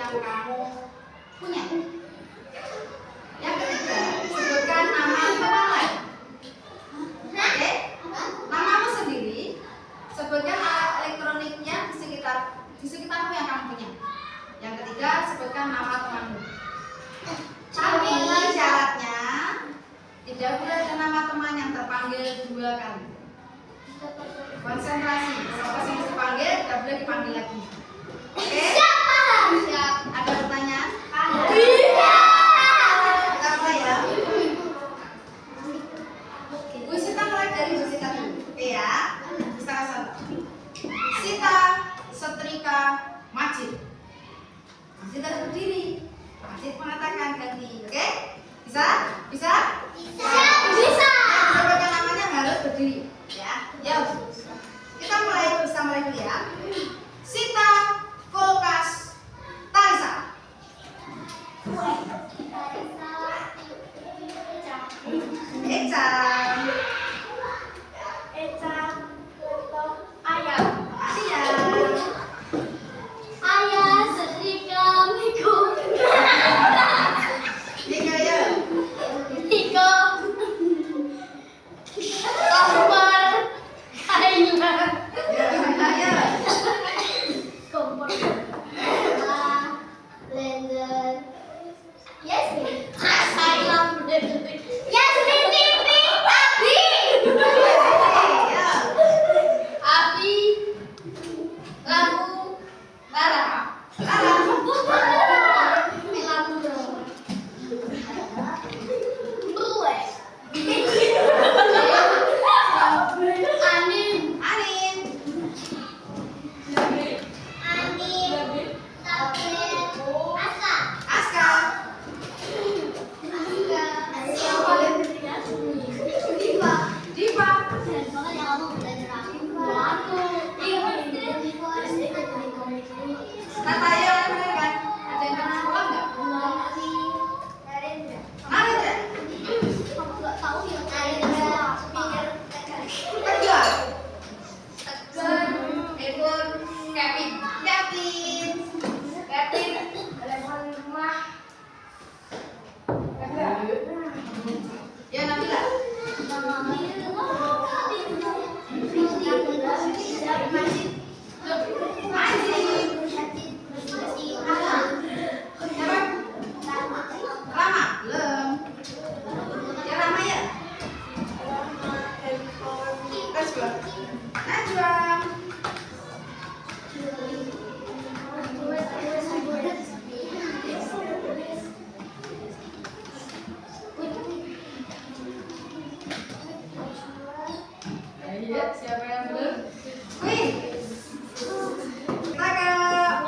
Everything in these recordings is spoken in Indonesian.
yang kamu punya. Yang ketiga, sebutkan nama teman lain. Oke? Namamu sendiri, sebutkan alat elektroniknya di sekitarmu yang kamu punya. Yang ketiga, sebutkan nama temanmu. Tapi syaratnya tidak boleh ada nama teman yang terpanggil 2 kali. Konsentrasi, siapa yang dipanggil tidak boleh dipanggil lagi. Oke? Siap. Ada pertanyaan? Iya. Kita mulai ya. Bu Sita mulai dari Bu Sita dulu. Oke ya. Bisa satu. Sita, Setrika, Majid. Sita berdiri. Majid mengatakan ganti. Oke? Bisa? Bisa? Bisa. Sebutkan namanya harus berdiri. Ya. Ya. Kita bisa mulai dulu ya. Sita, kulkas, Tarisa. Eca. Ayam. Ayah. Setrika, Miko. Nika ya. Niko. Kompor. Ayam. Ya. Kompor. Blender. Yasmin. Ayam blender. Yasmin TV. Abi. Ya. Api. Lampu. Lara. Lampu. Brue. Anin. Anin. Aska. Aska. Diva. Nataya bener kan? Ada yang pernah sekolah nggak? Narendra. Tegar. Edward. Kevin. Ya Nabila. Rama. Belum. Ya Rama ya. Najwa. Najwa. Iya, siapa yang belum? Wih. Kita ke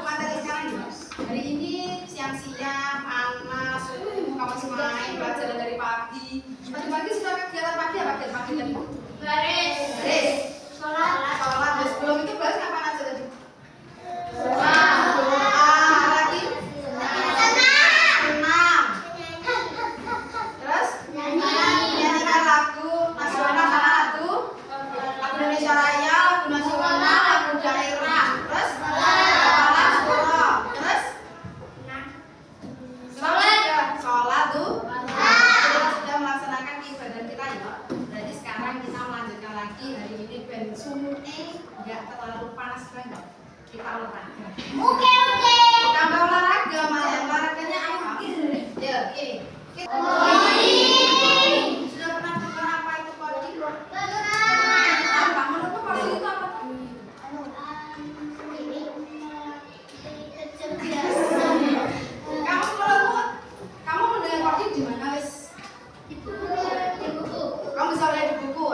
materi sekarang nih. Hari ini siang-siang panas, kamu masih main belajar dari pagi. Pagi-pagi sudah kegiatan pagi apa kegiatan pagi tadi? Baris. Baris. Sholat. Terus sebelum itu baris ngapain aja tadi? Sholat. Lagi? Senam. Terus? Nyanyikan lagu nasional sama lagu Indonesia Raya, lagu nasional, lagu daerah. Terus? Sholat surah. Terus? Sholat tuh. Kita sudah melaksanakan ibadah kita ya. Jadi sekarang kita melanjutkan lagi. Hari ini ben sumune nggak terlalu panas banget. Kita olahraga. Oke. Tambah olahraga, malah olahraganya apa? Ya, oke. Sudah pernah dengar apa itu coding? Apa? Menurutmu coding itu apa? Kamu mendengar coding di mana, wes? Kamu bisa lihat di buku.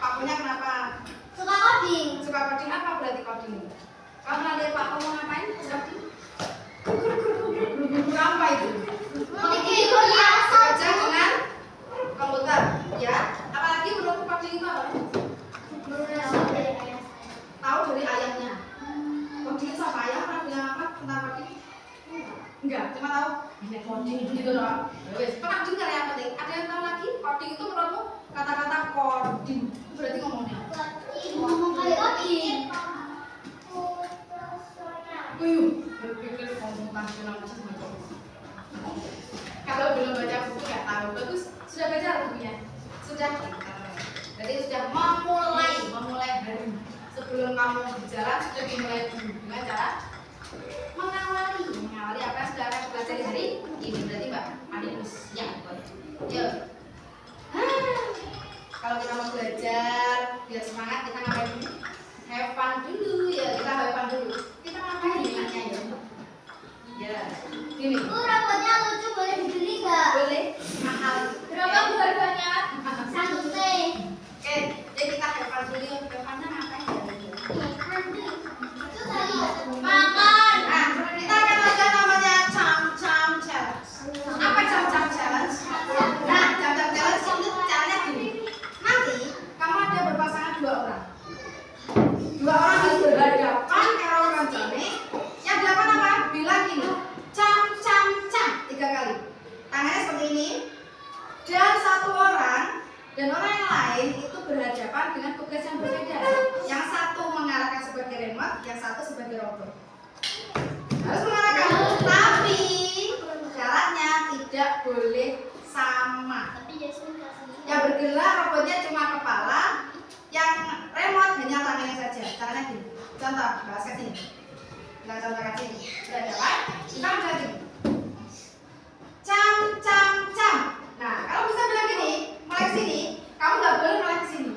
Pakunya kenapa? Suka coding apa berarti coding? Kamu pernah lihat Pak mau ngapain? Coding? Apa itu? Baca dengan komputer, ya. Apalagi menurut coding itu apa? Tahu dari ayahnya. Coding itu apa? Ayah pernah bilang apa tentang coding? Enggak, cuma tahu ini coding gitu doang. Wes, pernah dengar yang penting. Ada yang tahu lagi? Coding itu menurutmu kata-kata coding itu berarti ngomongnya? Uyuh, Jadi sudah memulai hari. Sebelum kamu berjalan sudah dimulai dulu dengan cara mengawali apa yang sudah akan belajar hari ini. Berarti Mbak Adinus siap. Yuk. Kalau kita mau belajar biar semangat kita ngapain dulu? Have fun dulu ya, kita have fun dulu. Kita ngapain enaknya ya? Ya, gini. Robotnya lucu, boleh dibeli nggak? Boleh. Mahal. Berapa harganya? 1 T. Oke, jadi kita have fun dulu. Have fun-nya ngapain ya? Itu tadi makan. Nah, kita akan belajar namanya Cam-Cam Challenge. Apa Cam-Cam Challenge? Nah, Cam-Cam Challenge itu caranya gini. Nanti kamu ada berpasangan 2 orang. 2 orang harus berhadapan karo orang jane. Yang dilakukan apa? Bilang gini, Cam-Cam-Cam 3 kali. Tangannya seperti ini. Dan 1 orang dan orang yang lain itu berhadapan dengan tugas yang berbeda. Yang satu mengarahkan sebagai remote, yang satu sebagai robot. Harus mengarahkan, tapi syaratnya tidak boleh sama. Yang bergerak robotnya cuma kepala, yang remote hanya tangannya saja. Caranya gini. Contoh, bahas ke sini. Kita contoh ke sini. Berhadapan, kita bisa gini. Cam, cam, cam. Nah, kalau bisa bilang gini, mulai ke sini, kamu nggak boleh mulai ke sini.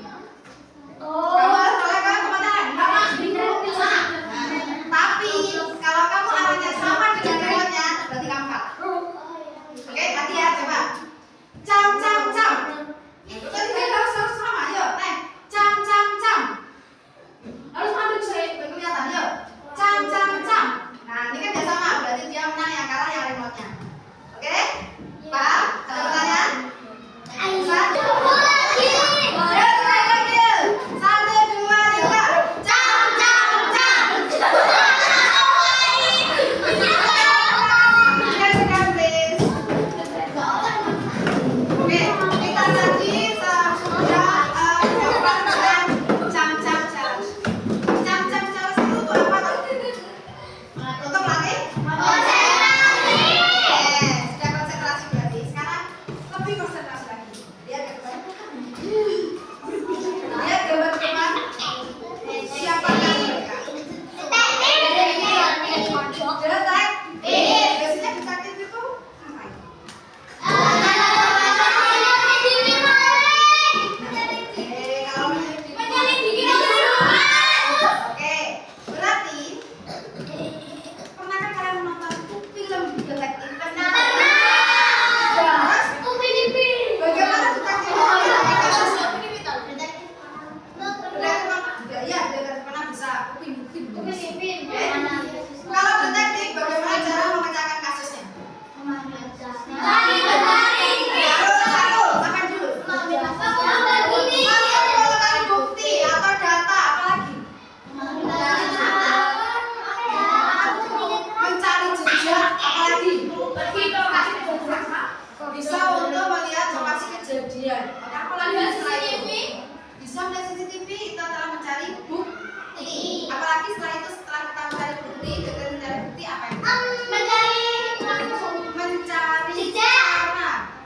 Kamu harus mulai ke kemana? Nah, tapi kalau kamu arahnya sama dengan remote-nya, berarti kamu kalah. Oke, hati ya, coba. Cam, cam, cam. Itu tadi harus sama, yuk. Cam, cam, cam. Harus ambil biar kelihatan, yuk. Cam, cam, cam. Nah, ini kan dia sama, berarti dia menang, yang kalah yang remote-nya. Oke? Paham? Ada pertanyaan? Satu. Ya, sekali lagi. 1, 2, 3. Cam, cam, cam. Sekarang, please. Oke, kita tadi sudah melakukan Cam-Cam Challenge. Cam-Cam Challenge itu untuk apa tuh? Untuk melatih? Sudah konsentrasi berarti. Sekarang lebih konsentrasi lagi. Lihat gambar. Lihat gambar depan. Siapa mereka? Detek. Biasanya detektif itu ngapain? Oke, berarti pernah kan kalian menonton film detektif? Terus bagaimana detektif menangani kasusnya? Detektif juga ya, detektif pernah bisa upin. Kalau detektif bagaimana cara memecahkan kasusnya? Satu, makan dulu. Mengumpulkan bukti atau data, apalagi? Mencari jejak, apalagi? Bisa untuk melihat lokasi kejadian. Apalagi setelah itu? Bisa melihat CCTV, itu adalah mencari bukti. Apalagi setelah itu, setelah kita mencari bukti, kita mencari bukti apa yang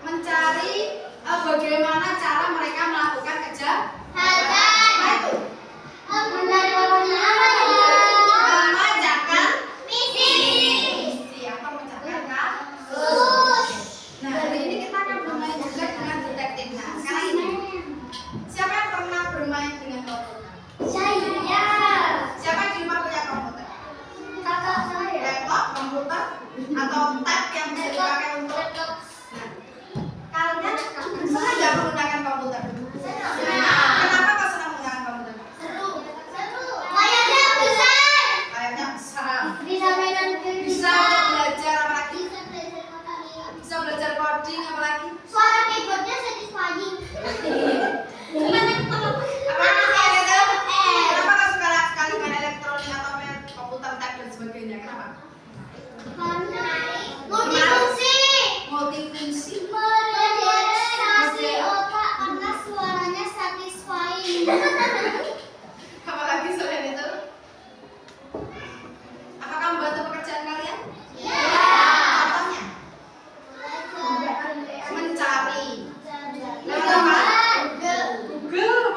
mencari bagaimana cara mereka melakukan kejahatan. Nah itu memecahkan misteri atau memecahkan kasus. Nah, hari ini kita akan bermain juga dengan detektif. Nah, sekarang ini siapa yang pernah bermain dengan komputer? Siapa yang di rumah punya komputer? Laptop, komputer, atau tab yang bisa dipakai untuk. Nah, kalian senang nggak menggunakan komputer? Kenapa kau senang menggunakan komputer? Layarnya besar. Bisa untuk belajar apa lagi? Bisa belajar coding apa lagi? Suara keyboardnya satisfying. Kenapa kau suka sekali main elektronik atau main komputer, tab dan sebagainya? Kenapa? Multifungsi. Meregenerasi otak karena suaranya satisfying. Apalagi selain itu? Apakah membantu pekerjaan kalian? Contohnya? Mencari. Lewat apa? Google.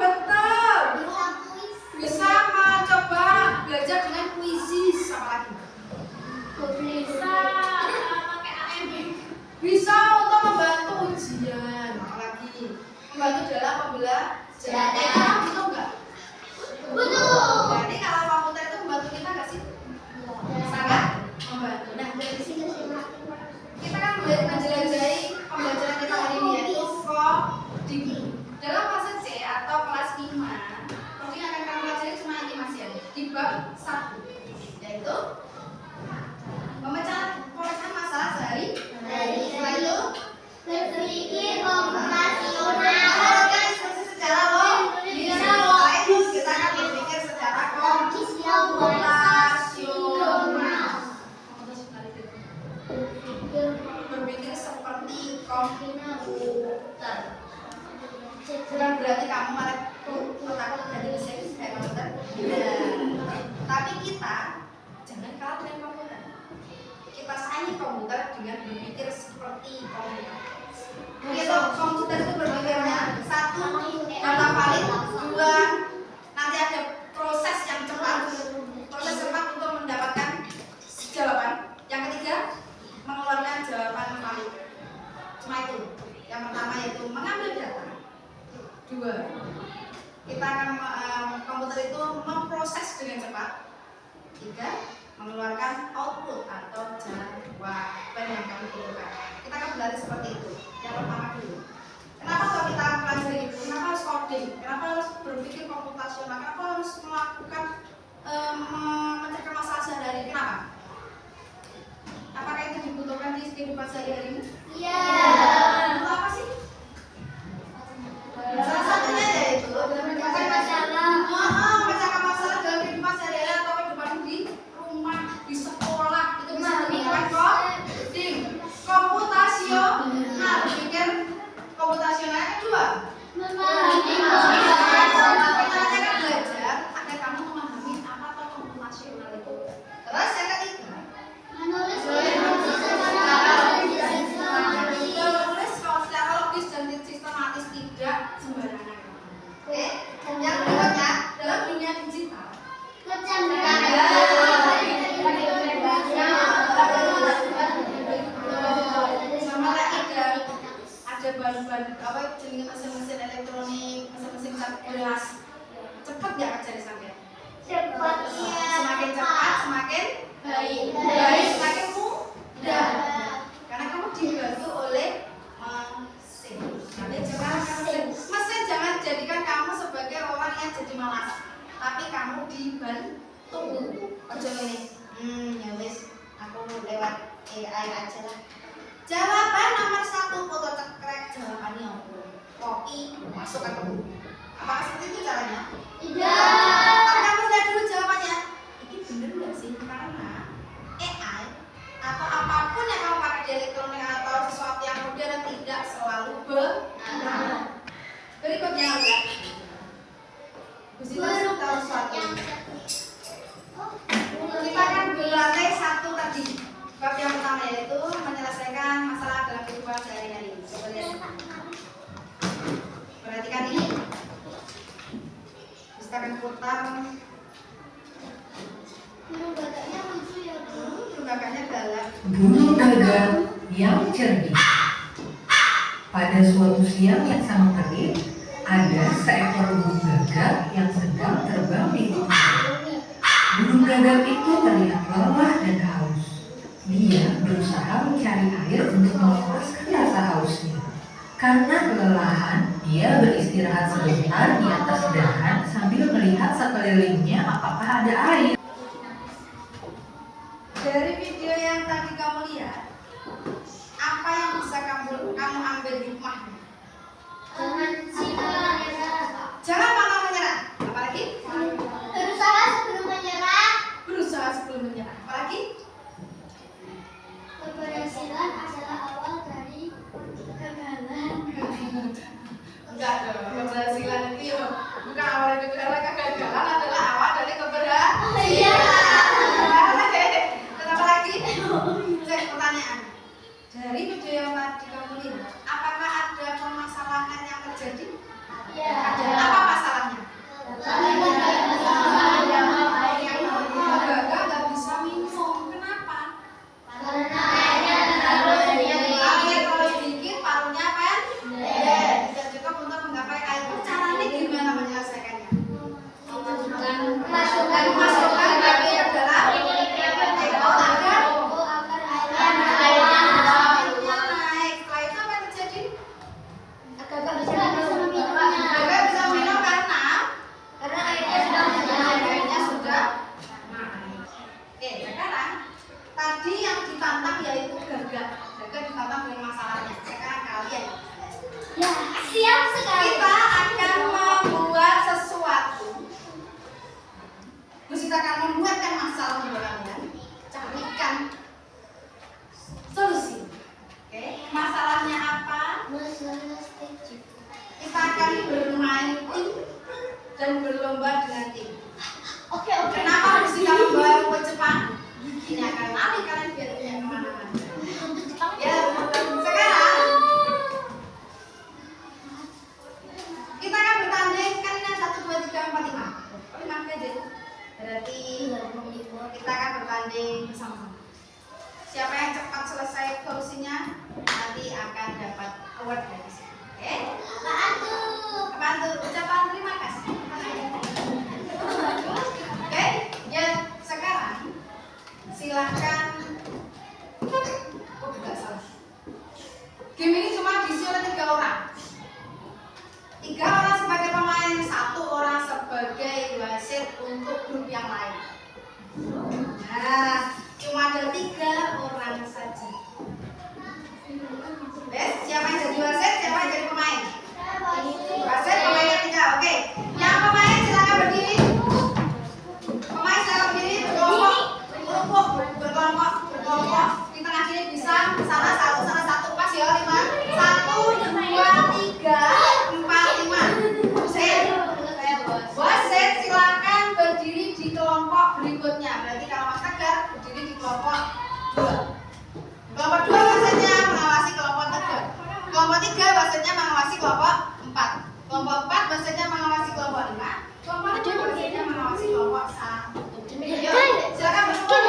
Kamu butuh nggak? Butuh. Berarti kalau komputer itu membantu kita nggak sih? Sangat membantu. Nah, dari sini kita kan menjelajahi pembelajaran kita hari ini yaitu coding. Dalam fase C atau kelas 5, coding akan kami pelajari cuma nanti Mas ya, di bab 1, yaitu pemecahan masalah sehari-hari. Setelah itu Berpikir komputasional. organisasi secara logis. Kita akan berpikir secara komputasional. Berpikir seperti komputer. Bukan berarti kamu malah takut jadi mesin kayak komputer. Tapi kita jangan kalah dengan komputer. Kita saingi komputer dengan berpikir seperti komputer. Gitu, komputer itu berpikirnya 1, data valid, 2, nanti ada proses yang cepat. Proses cepat untuk mendapatkan jawaban. Yang ketiga, mengeluarkan jawaban valid. Cuma itu. Yang pertama yaitu mengambil data. 2, kita akan komputer itu memproses dengan cepat. 3, mengeluarkan output atau jawaban yang kami butuhkan. Kita akan belajar seperti itu. Yang pertama dulu. Kenapa kalau kita pelajari itu? Kenapa harus coding? Kenapa harus berpikir komputasional? Kenapa harus melakukan memecahkan masalah sehari-hari? Kenapa? Apakah itu dibutuhkan di kehidupan sehari-hari? Iya. Untuk apa sih? Salah satunya yaitu Memecahkan masalah. memecahkan masalah dalam kehidupan sehari-hari atau kehidupan di rumah, di sekolah. Itu bisa menggunakan coding. Komputasional, berpikir komputasional. Yang kedua, Memahami kita akan belajar agar kamu memahami apa itu komputasional itu. Terus yang ketiga, menulis informasi secara sistematis. menulis secara logis dan sistematis, tidak sembarangan. Oke, yang berikutnya dalam dunia digital. Sama ada bahan-bahan apa jenis mesin-mesin elektronik, mesin-mesin cat gelas. Cepat nggak kerja sampai? Semakin cepat, semakin baik, semakin mudah. Karena kamu dibantu oleh mesin. Nanti jangan mesin jangan jadikan kamu sebagai orang yang jadi malas, tapi kamu dibantu. Ojo ini, ya wis, aku lewat AI aja lah. Jawaban nomor 1, foto cekrek jawabannya apa? Kopi masukkan ke buku. Apakah seperti itu caranya? Tapi kamu lihat dulu jawabannya. Ini bener nggak sih? Karena AI atau apapun yang kamu pakai di elektronik atau sesuatu yang modern tidak selalu benar. Berikutnya ya. Kita tahu sesuatu. Kita akan berlatih 1 tadi. Bab yang pertama yaitu menyelesaikan masalah dalam kehidupan sehari-hari. Coba lihat. Perhatikan ini. Kita akan putar. Gagakannya galak. Burung gagak yang cerdik. Pada suatu siang yang sangat terik, ada seekor burung gagak yang sedang terbang di udara. Burung gagak itu terlihat lelah dan haus. Dia berusaha mencari air untuk melepaskan rasa hausnya. Karena kelelahan, dia beristirahat sebentar di atas dahan sambil melihat sekelilingnya apakah ada air. Dari video yang tadi kamu lihat, apa yang bisa kamu ambil hikmahnya? Jangan pantang menyerah. Apalagi? Berusaha sebelum menyerah. Berusaha sebelum menyerah. Apalagi? Keberhasilan adalah awal dari kegagalan. Enggak dong, keberhasilan itu bukan awal dari kegagalan. Kegagalan adalah awal dari keberhasilan. Iya. Kenapa lagi? Cek pertanyaan. Dari video yang tadi kamu lihat, apakah ada permasalahan yang terjadi? Iya. Ada. Apa masalahnya? Gagak nggak bisa minum. Kenapa? Karena Air kalau sedikit parunya pendek. Tidak cukup untuk menggapai air. Caranya gimana? tanding bersama-sama. Siapa yang cepat selesai solusinya nanti akan dapat award dari sini. Oke? Apaan tuh? Ucapan terima kasih. Oke? Ya, sekarang silakan. Enggak salah. Game ini cuma diisi oleh 3 orang. 3 orang sebagai pemain, 1 orang sebagai wasit untuk grup yang lain. Nah, cuma ada 3 orang saja. Siapa yang jadi wasit, siapa yang jadi pemain? Wasit, pemainnya 3. Oke. Yang pemain silakan berdiri. Pemain silakan berdiri berkelompok. Di tengah sini bisa sana 1 pas ya 5. 1, 2, 3, 4, 5. Wasit silakan berdiri di kelompok berikutnya. Berarti kalau Mas Tegar berdiri di kelompok 2. Kelompok 2 wasitnya mengawasi kelompok 3. Kelompok 3 wasitnya mengawasi kelompok 4. Kelompok 4 wasitnya mengawasi kelompok 5. Kelompok 5 wasitnya mengawasi kelompok 1. Yuk, silakan berkelompok.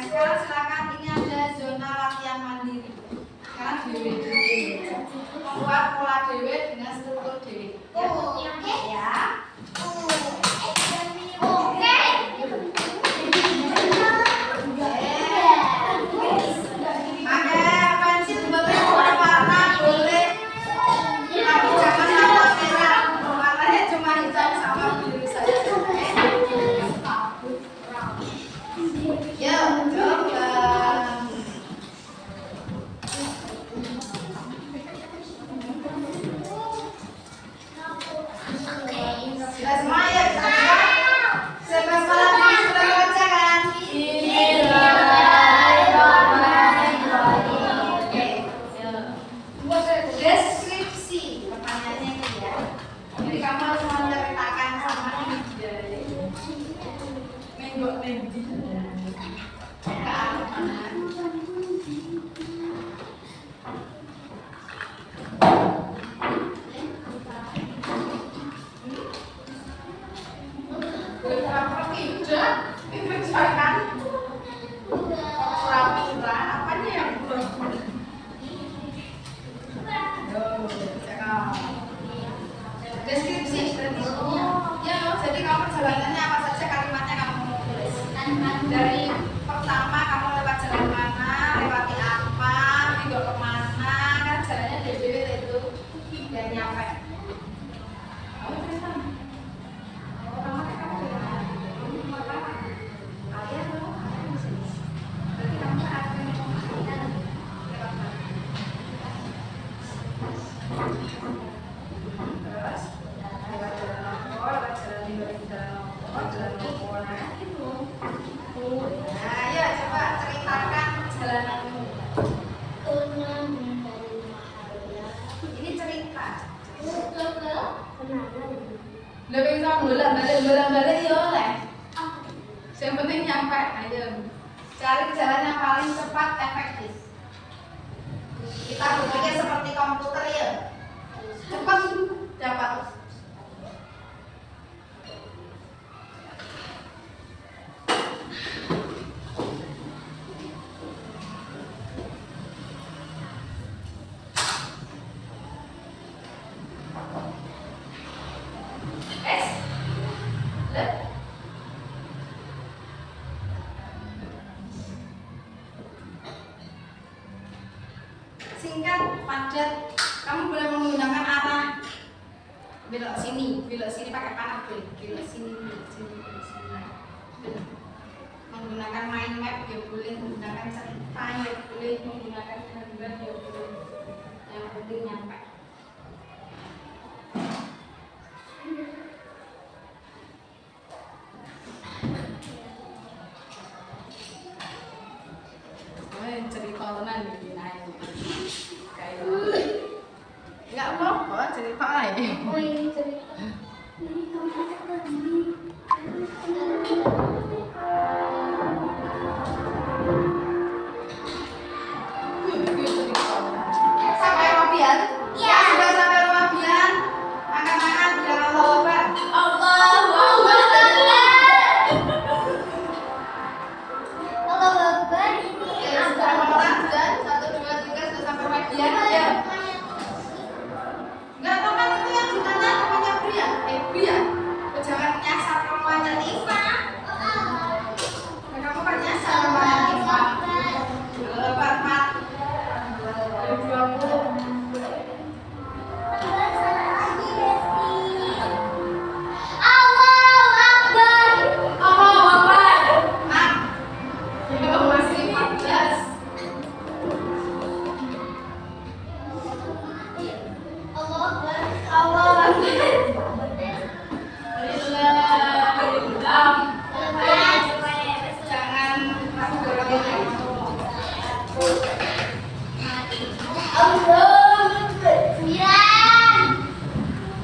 Sekarang silakan, ini ada zona latihan mandiri. Sekarang di membuat pola dewe dengan struktur dewe. Oke. Ya. Pakai pensil boleh, warna boleh, tapi jangan warna merah. Warnanya cuma hitam sama biru saja. Yuk, coba. Sudah semua ya? Sudah semua sudah baca kan? Deskripsi pertanyaannya ini ya. Jadi kamu harus menceritakan sama ini. Menggok mendi. Deskripsi ya, jadi kamu perjalanannya apa saja, kalimatnya kamu mau tulis. Dari pertama kamu lewat jalan mana, lewati apa, minggu kemana, kan jalannya dari itu dan nyampe. Kamu cerita. Oh, kamu cerita. Kalian dulu, kalian di sini. Berarti kamu akan lewat mana? Terus lewat jalan Lombok, lewat jalan Linggo, jalan Lombok, jalan Lombok, nah itu. Nah, ya coba ceritakan perjalananmu. Ini cerita. Lebih sama bolak-balik ya oleh. Yang penting nyampe aja. Cari jalan yang paling cepat, efektif. Kita berpikir seperti komputer ya. Cepat dapat. Singkat, padat. Kamu boleh menggunakan arah. Belok sini pakai panah boleh. Belok sini, belok sini, belok sini. Boleh. Menggunakan mind map ya boleh, menggunakan cerita ya boleh, menggunakan gambar ya boleh. Yang penting nyampe. Cerita tenan iki ae. Kayak enggak apa-apa cerita ae. Oh, ini cerita. Sampai rumah Bian? Ya, sudah sampai rumah Bian. Makan-makan biar Allah Akbar. Allahu Akbar. Allahu Akbar ini. Ya, sudah orang sudah 1, 2, 3 sudah sampai rumah Bian ya. Enggak tahu kan itu yang ditanya namanya Bria. Bria. Jangan nyasar ke rumahnya Tifa. Nah, kamu kan nyasar ke rumahnya Tifa. Lebar 4. 20. Allahu Akbar. Allahu Akbar. Nah, itu masih 14. Allahu Akbar. Allahu Akbar. Jangan ragu dorong. Allahu Akbar. 9.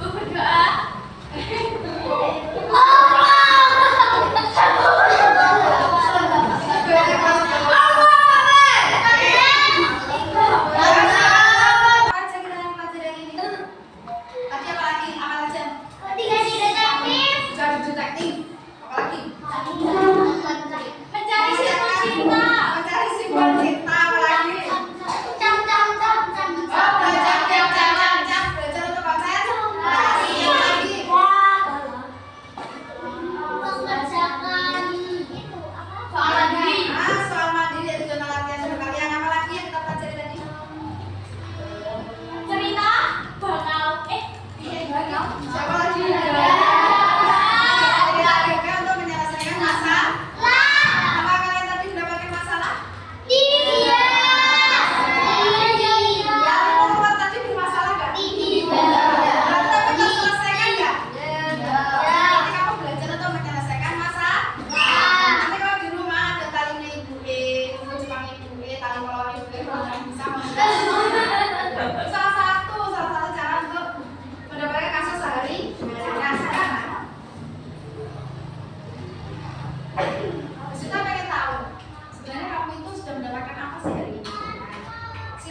Berdoa. Baca kita yang pelajaran ini. Tadi apa lagi? Apa aja? Jadi detektif. Apa lagi? Mencari simbol cinta. Mencari simbol cinta apa lagi? Cam. Oh, belajar tiap cara.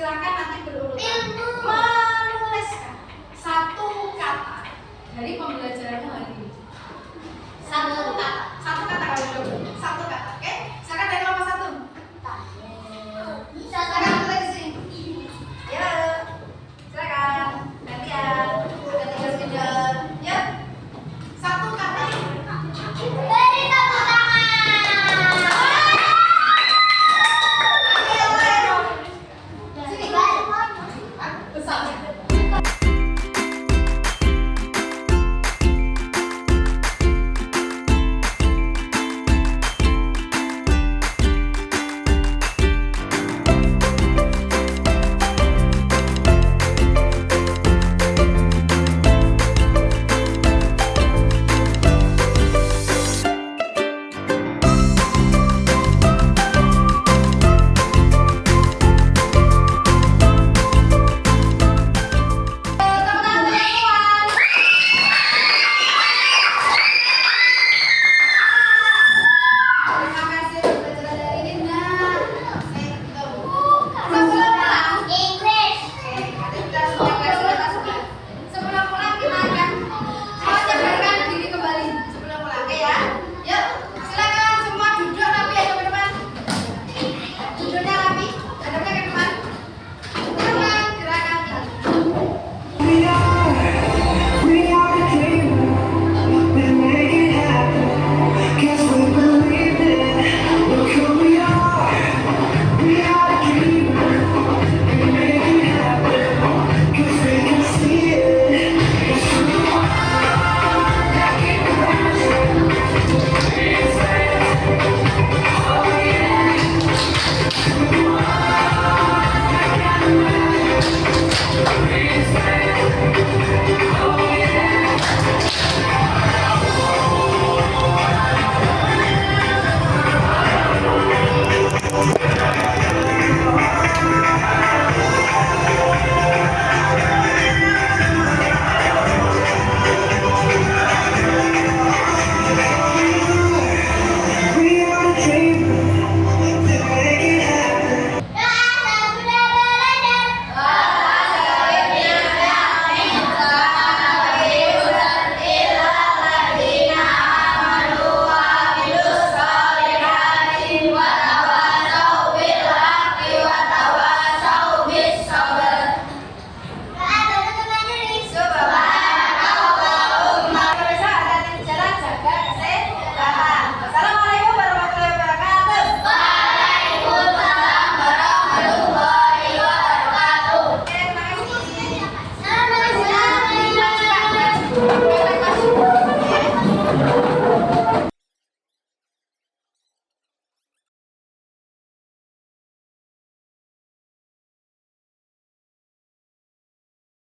silakan nanti berurutan menuliskan satu kata dari pembelajaranmu hari ini. Satu.